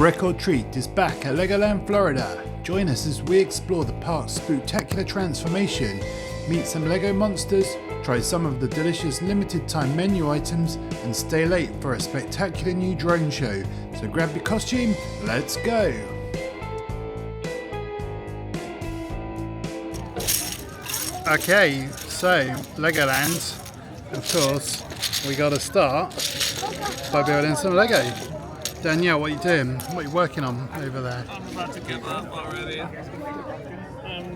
record treat is back at Legoland, Florida. Join us as we explore the park's spooktacular transformation, meet some Lego monsters, try some of the delicious limited time menu items, and stay late for a spectacular new drone show. So grab your costume, let's go! Okay, so Legoland, of course, we gotta start by building some Lego. Danielle, what are you doing? What are you working on over there? I'm about to give up already. I'm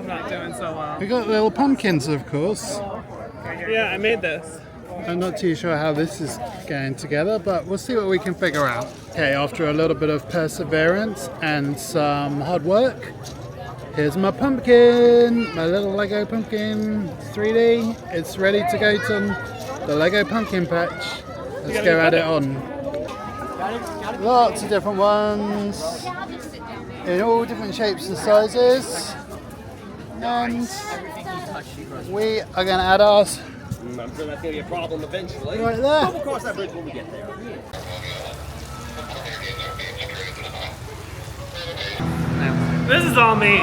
not doing so well. We got little pumpkins, of course. Yeah, I made this. I'm not too sure how this is going together, but we'll see what we can figure out. Okay, after a little bit of perseverance and some hard work, here's my pumpkin, my little Lego pumpkin. It's 3D. It's ready to go to the Lego pumpkin patch. Let's go add it on. Lots of different ones in all different shapes and sizes. And we are going to add ours. I'm sure that's going to be a problem eventually. Right there. We'll cross that bridge when we get there. This is all me.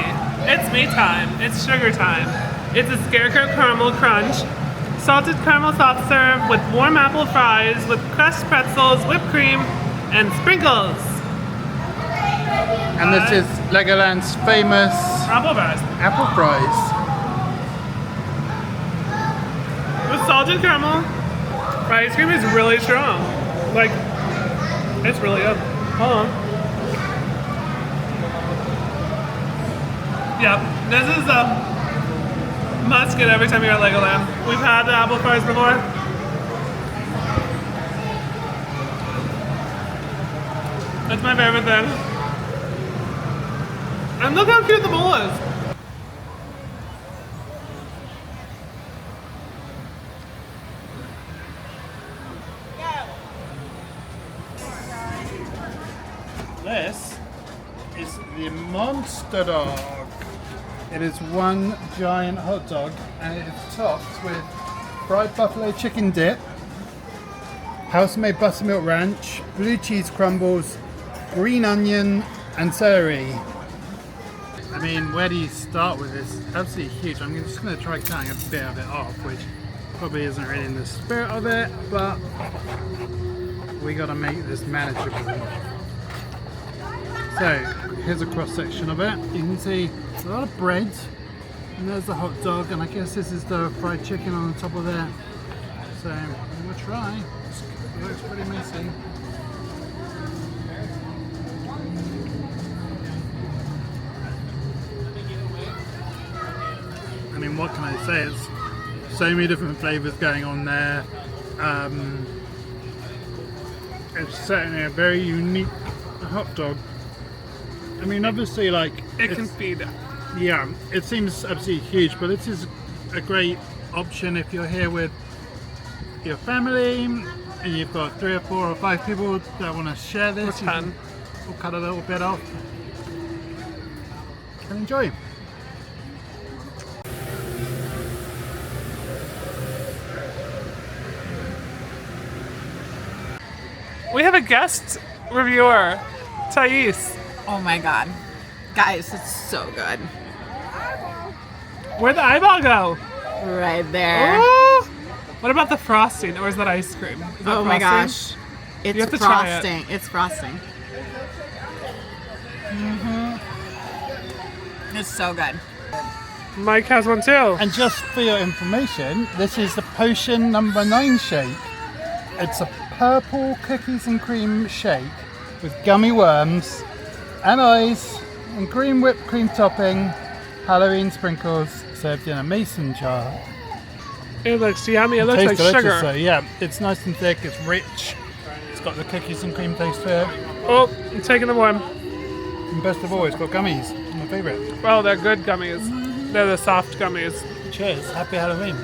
It's me time. It's sugar time. It's a Scarecrow Caramel Crunch, salted caramel soft serve with warm apple fries with crushed pretzels, whipped cream, and sprinkles. And this is Legoland's famous Apple fries. apple fries. The salted caramel ice cream is really strong. Like, it's really good. Hold on. Yep, this is a must get every time you're at Legoland. We've had the apple fries before. That's my favorite thing. And look how cute the bowl is. This is the monster dog. It is one giant hot dog and it is topped with fried buffalo chicken dip, house-made buttermilk ranch, blue cheese crumbles, green onion and celery. I mean, where do you start with this? Absolutely huge. I'm just going to try cutting a bit of it off, which probably isn't really in the spirit of it, but we got to make this manageable. So, here's a cross section of it. You can see a lot of bread, and there's the hot dog, and I guess this is the fried chicken on the top of there. So, we'll try. It looks pretty messy. I mean, what can I say? It's so many different flavours going on there. It's certainly a very unique hot dog. I mean, obviously, like... It can feed. Yeah, it seems absolutely huge, but this is a great option if you're here with your family and you've got 3 or 4 or 5 people that want to share this. Or 10. We'll cut a little bit off and enjoy. We have a guest reviewer, Thais. Oh my god. Guys, it's so good. Where'd the eyeball go? Right there. Oh! What about the frosting, or is that ice cream? Is that Oh my frosting? gosh. You have It's to try it. frosting. It's frosting. It's so good. Mike has one too. And just for your information, this is the potion number 9 shake. It's a purple cookies and cream shake with gummy worms and ice and green whipped cream topping, Halloween sprinkles, served in a mason jar. It looks yummy. It looks Tastes like delicious, sugar. so yeah, it's nice and thick, it's rich, it's got the cookies and cream taste to it, Oh, I'm taking the one. and best of all, it's got gummies, my favourite. Oh, they're good gummies. They're the soft gummies. Cheers, happy Halloween.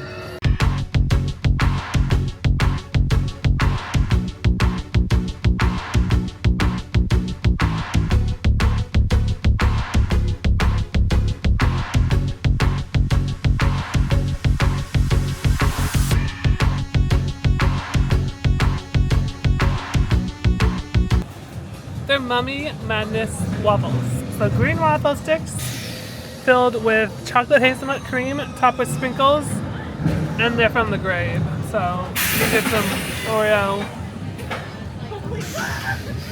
They're Mummy Madness waffles. So green waffle sticks filled with chocolate hazelnut cream, topped with sprinkles, and they're from the grave. So you get some Oreo.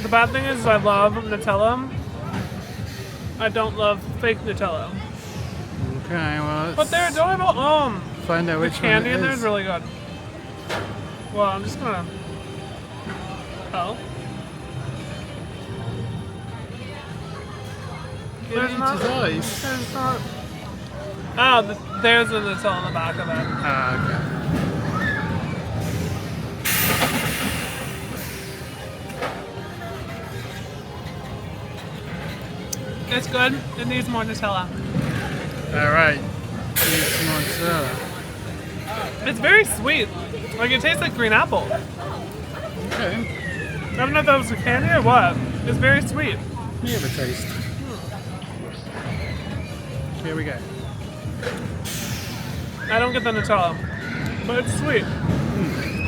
The bad thing is I love Nutella. I don't love fake Nutella. Okay, well, But they're adorable. find out The which candy one in it there is. is really good. Well, I'm just gonna. Oh. It eats his eyes. There's not. Oh, there's a Nutella on the back of it. Ah, okay. It's good. It needs more Nutella. All right. Here's some mozzarella. It's very sweet. Like it tastes like green apple. Okay. I don't know if that was a candy or what. It's very sweet. Let me have a taste. Here we go. I don't get the Nutella, but it's sweet.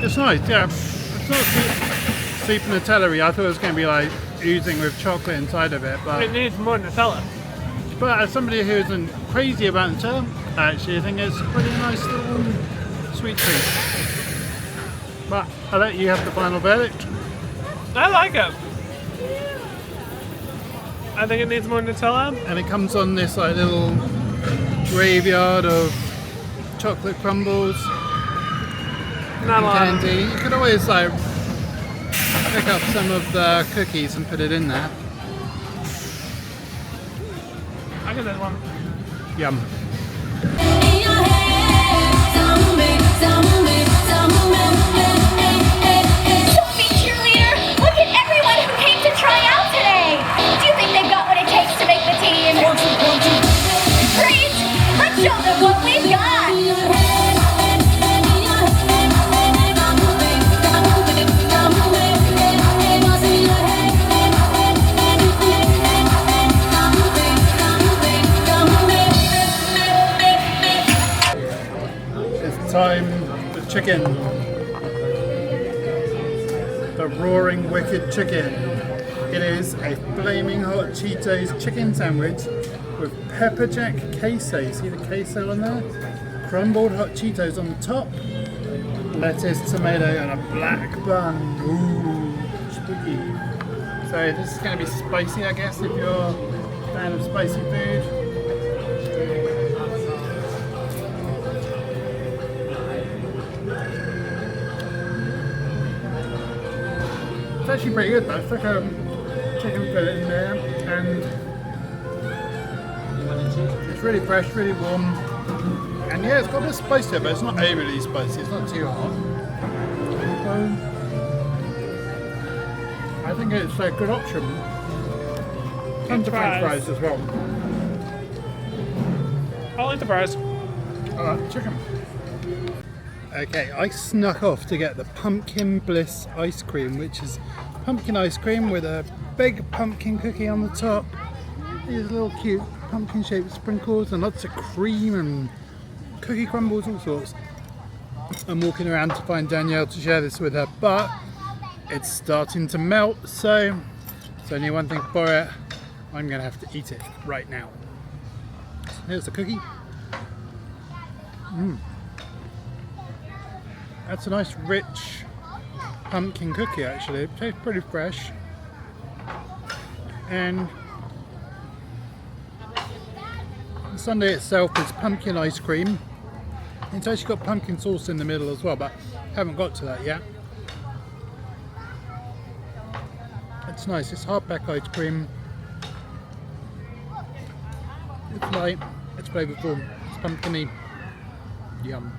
It's nice, yeah. It's not super Nutella-y. I thought it was going to be like oozing with chocolate inside of it, It but needs more Nutella. as somebody who isn't crazy about Nutella, actually I think it's a pretty nice little sweet treat. But I'll let you have the final verdict. I like it. I think it needs more Nutella. And it comes on this like little graveyard of chocolate crumbles Not a and lot. candy. You could always like pick up some of the cookies and put it in there. I get this one. Yum. In your head, zombie, zombie, zombie. Sophie cheerleader, look at everyone who came to try out today. Do you think they've got what it takes to make the team? Great! Let's show them what we've got. It's time for chicken. The roaring wicked chicken. It is a flaming hot Cheetos chicken sandwich with pepper jack queso. See the queso on there? Crumbled hot Cheetos on the top. Lettuce, tomato, and a black bun. Ooh, spooky. So this is going to be spicy, I guess, if you're a fan of spicy food. It's actually pretty good though. It's like a chicken fillet in there, and it's really fresh, really warm. And yeah, it's got a bit of spice to it, but it's not overly spicy. It's not too hot. So, I think it's a good option. And the French fries as well. I like the fries. Alright, chicken. Okay, I snuck off to get the pumpkin bliss ice cream, which is pumpkin ice cream with a big pumpkin cookie on the top. These little cute pumpkin shaped sprinkles and lots of cream and cookie crumbles, all sorts. I'm walking around to find Danielle to share this with her, but it's starting to melt, so there's only one thing for it. I'm going to have to eat it right now. Here's the cookie. That's a nice rich pumpkin cookie actually. It tastes pretty fresh. And the sundae itself is pumpkin ice cream. It's actually got pumpkin sauce in the middle as well, but haven't got to that yet. It's nice, it's hardback ice cream. It's light, it's flavourful, it's pumpkiny. Yum.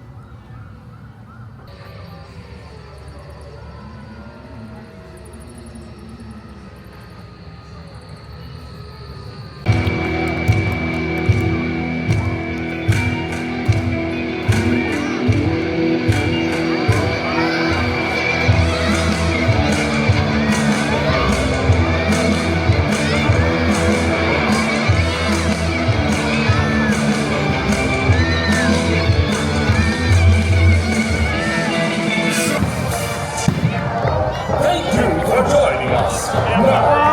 Thank you for joining us.